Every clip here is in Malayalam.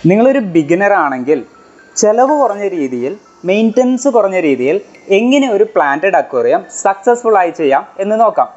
നിങ്ങളൊരു ബിഗിനർ ആണെങ്കിൽ ചെലവ് കുറഞ്ഞ രീതിയിൽ മെയിൻ്റനൻസ് കുറഞ്ഞ രീതിയിൽ എങ്ങനെ ഒരു പ്ലാന്റഡ് അക്വേറിയം സക്സസ്ഫുൾ ആയി ചെയ്യാം എന്ന് നോക്കാം.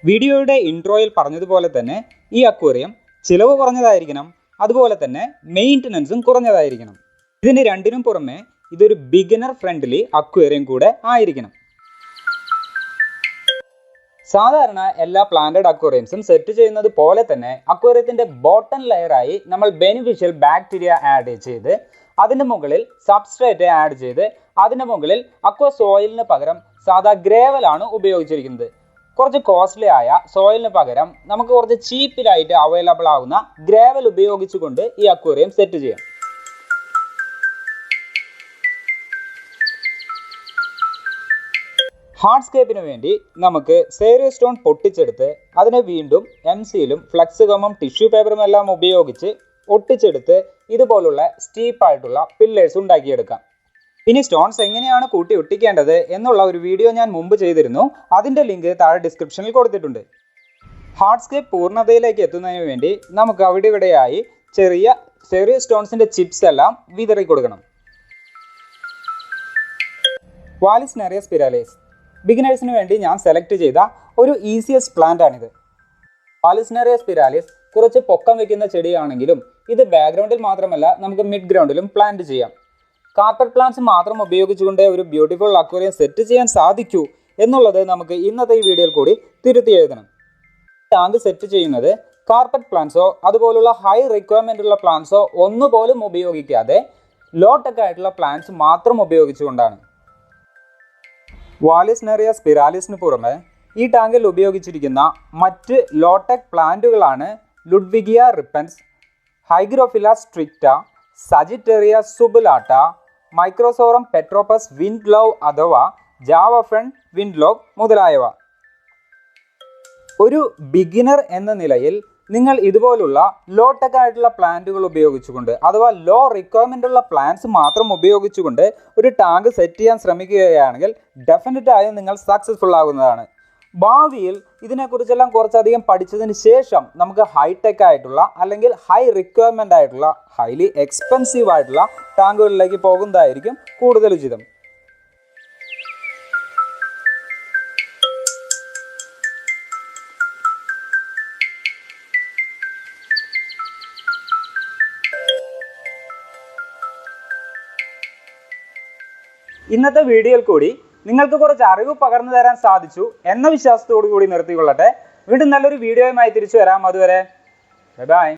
വീഡിയോയുടെ ഇൻട്രോയിൽ പറഞ്ഞതുപോലെ തന്നെ ഈ അക്വേറിയം ചിലവ് കുറഞ്ഞതായിരിക്കണം, അതുപോലെ തന്നെ മെയിൻ്റനൻസും കുറഞ്ഞതായിരിക്കണം. ഇതിന് രണ്ടിനും പുറമെ ഇതൊരു ബിഗിനർ ഫ്രണ്ട്ലി അക്വേറിയം കൂടെ ആയിരിക്കണം. സാധാരണ എല്ലാ പ്ലാന്റഡ് അക്വേറിയംസും സെറ്റ് ചെയ്യുന്നത് പോലെ തന്നെ അക്വേറിയത്തിൻ്റെ ബോട്ടം ലെയറായി നമ്മൾ ബെനിഫിഷ്യൽ ബാക്ടീരിയ ആഡ് ചെയ്ത് അതിൻ്റെ മുകളിൽ സബ്സ്ട്രേറ്റ് ആഡ് ചെയ്ത് അതിൻ്റെ മുകളിൽ അക്വ സോയിലിന് പകരം സാധാ ഗ്രേവലാണ് ഉപയോഗിച്ചിരിക്കുന്നത്. കുറച്ച് കോസ്റ്റ്ലി ആയ സോയിലിന് പകരം നമുക്ക് കുറച്ച് ചീപ്പിലായിട്ട് അവൈലബിൾ ആവുന്ന ഗ്രേവൽ ഉപയോഗിച്ചുകൊണ്ട് ഈ അക്വേറിയം സെറ്റ് ചെയ്യാം. ഹാർഡ്സ്കേപ്പിന് വേണ്ടി നമുക്ക് സേറിയോ സ്റ്റോൺ പൊട്ടിച്ചെടുത്ത് അതിനെ വീണ്ടും എംസിയിലും ഫ്ലക്സ് ഗമ്മും ടിഷ്യൂ പേപ്പറും എല്ലാം ഉപയോഗിച്ച് ഒട്ടിച്ചെടുത്ത് ഇതുപോലുള്ള സ്റ്റീപ്പായിട്ടുള്ള പില്ലേഴ്സ് ഉണ്ടാക്കിയെടുക്കാം. ഇനി സ്റ്റോൺസ് എങ്ങനെയാണ് കൂട്ടി ഒട്ടിക്കേണ്ടത് എന്നുള്ള ഒരു വീഡിയോ ഞാൻ മുമ്പ് ചെയ്തിരുന്നു. അതിൻ്റെ ലിങ്ക് താഴെ ഡിസ്ക്രിപ്ഷനിൽ കൊടുത്തിട്ടുണ്ട്. ഹാർഡ്സ്കേപ്പ് പൂർണ്ണതയിലേക്ക് എത്തുന്നതിന് വേണ്ടി നമുക്ക് അവിടെ ഇവിടെയായി ചെറിയ സേറിയോ സ്റ്റോൺസിൻ്റെ ചിപ്സ് എല്ലാം വിതറി കൊടുക്കണം. വാലിസ്നെറിയ സ്പിരാലിസ് ബിഗിനേഴ്സിന് വേണ്ടി ഞാൻ സെലക്ട് ചെയ്ത ഒരു ഈസിയസ്റ്റ് പ്ലാന്റ് ആണിത്. വാലിസ്നെറിയ സ്പിരാലിസ് കുറച്ച് പൊക്കം വെക്കുന്ന ചെടിയാണെങ്കിലും ഇത് ബാക്ക്ഗ്രൗണ്ടിൽ മാത്രമല്ല നമുക്ക് മിഡ് ഗ്രൗണ്ടിലും പ്ലാന്റ് ചെയ്യാം. കാർപ്പറ്റ് പ്ലാന്റ്സ് മാത്രം ഉപയോഗിച്ചുകൊണ്ട് ഒരു ബ്യൂട്ടിഫുൾ അക്വേറിയം സെറ്റ് ചെയ്യാൻ സാധിക്കൂ എന്നുള്ളത് നമുക്ക് ഇന്നത്തെ ഈ വീഡിയോയിൽ കൂടി തിരുത്തി എഴുതണം. ടാങ്ക് സെറ്റ് ചെയ്യുന്നത് കാർപ്പറ്റ് പ്ലാന്റ്സോ അതുപോലുള്ള ഹൈ റിക്വയർമെൻ്റ് ഉള്ള പ്ലാന്റ്സോ ഒന്നുപോലും ഉപയോഗിക്കാതെ ലോ ടെക് ആയിട്ടുള്ള പ്ലാന്റ്സ് മാത്രം ഉപയോഗിച്ചുകൊണ്ടാണ്. വാലിസ്നെറിയ സ്പിരാലിസിന് പുറമെ ഈ ടാങ്കിൽ ഉപയോഗിച്ചിരിക്കുന്ന മറ്റ് ലോ ടെക് പ്ലാന്റുകളാണ് ലുഡ്വിഗിയ റിപ്പൻസ്, ഹൈഗ്രോഫില സ്ട്രിക്റ്റ, സജിറ്റേറിയ സുബുലാട്ട, മൈക്രോസോറം പെട്രോപ്പസ് വിൻഡ് ലവ് അഥവാ ജാവ ഫെൺ വിൻഡ് ലോഗ് മുതലായവ. ഒരു ബിഗിനർ എന്ന നിലയിൽ നിങ്ങൾ ഇതുപോലുള്ള ലോ ടെക് ആയിട്ടുള്ള പ്ലാന്റുകൾ ഉപയോഗിച്ചുകൊണ്ട് അഥവാ ലോ റിക്വയർമെൻ്റ് ഉള്ള പ്ലാന്റ്സ് മാത്രം ഉപയോഗിച്ചുകൊണ്ട് ഒരു ടാങ്ക് സെറ്റ് ചെയ്യാൻ ശ്രമിക്കുകയാണെങ്കിൽ ഡെഫിനറ്റായും നിങ്ങൾ സക്സസ്ഫുൾ ആകുന്നതാണ്. ഭാവിയിൽ ഇതിനെക്കുറിച്ചെല്ലാം കുറച്ചധികം പഠിച്ചതിന് ശേഷം നമുക്ക് ഹൈടെക് ആയിട്ടുള്ള അല്ലെങ്കിൽ ഹൈ റിക്വയർമെൻ്റ് ആയിട്ടുള്ള ഹൈലി എക്സ്പെൻസീവ് ആയിട്ടുള്ള ടാങ്കുകളിലേക്ക് പോകുന്നതായിരിക്കും കൂടുതൽ ഉചിതം. ഇന്നത്തെ വീഡിയോയിൽ കൂടി നിങ്ങൾക്ക് കുറച്ച് അറിവ് പകർന്നു തരാൻ സാധിച്ചു എന്ന വിശ്വാസത്തോടു കൂടി നിർത്തിക്കൊള്ളട്ടെ. വീണ്ടും നല്ലൊരു വീഡിയോയുമായി തിരിച്ചു വരാം. അതുവരെ ബൈ.